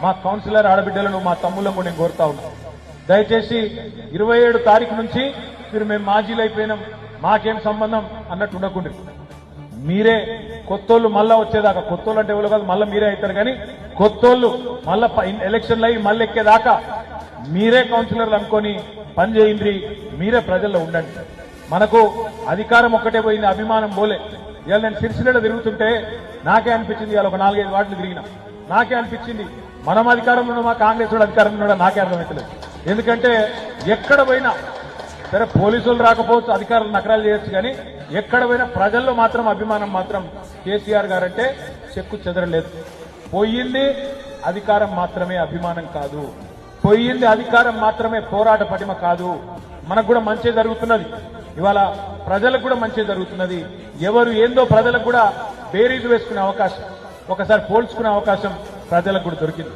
మా కౌన్సిలర్ ఆడబిడ్డలను మా తమ్ములను కూడా నేను కోరుతా ఉన్నా, దయచేసి 27 తారీఖు నుంచి మీరు మేము మాజీలు అయిపోయినాం మాకేం సంబంధం అన్నట్టు ఉండకుండా మీరే కొత్తోళ్ళు మళ్ళా వచ్చేదాకా, కొత్తోళ్ళు అంటే ఎవరు కాదు మళ్ళీ మీరే అవుతారు, కానీ కొత్తోళ్ళు మళ్ళా ఎలక్షన్లు అయ్యి మళ్ళీ ఎక్కేదాకా మీరే కౌన్సిలర్లు అనుకొని పని చేయండి, మీరే ప్రజల్లో ఉండండి. మనకు అధికారం ఒక్కటే పోయింది, అభిమానం పోలే. ఇవాళ నేను సిరిసిల్లలో తిరుగుతుంటే నాకే అనిపించింది, ఇవాళ ఒక 4-5 వార్డులు తిరిగినా నాకే అనిపించింది మనం అధికారంలో ఉన్నామా కాంగ్రెస్ వాడు అధికారంలో ఉన్నాడా నాకే అర్థమవుతలేదు. ఎందుకంటే ఎక్కడ పోయినా సరే పోలీసులు రాకపోవచ్చు, అధికారులు నకరాలు చేయొచ్చు, కానీ ఎక్కడ పోయినా ప్రజల్లో మాత్రం అభిమానం మాత్రం కేసీఆర్ గారంటే చెక్కు చెదరలేదు. పోయింది అధికారం మాత్రమే, అభిమానం కాదు. పోయింది అధికారం మాత్రమే, పోరాట పటిమ కాదు. మనకు కూడా మంచి జరుగుతున్నది, ఇవాళ ప్రజలకు కూడా మంచి జరుగుతున్నది. ఎవరు ఏందో ప్రజలకు కూడా బేరీజు వేసుకునే అవకాశం, ఒకసారి పోల్చుకునే అవకాశం ప్రజలకు కూడా దొరికింది.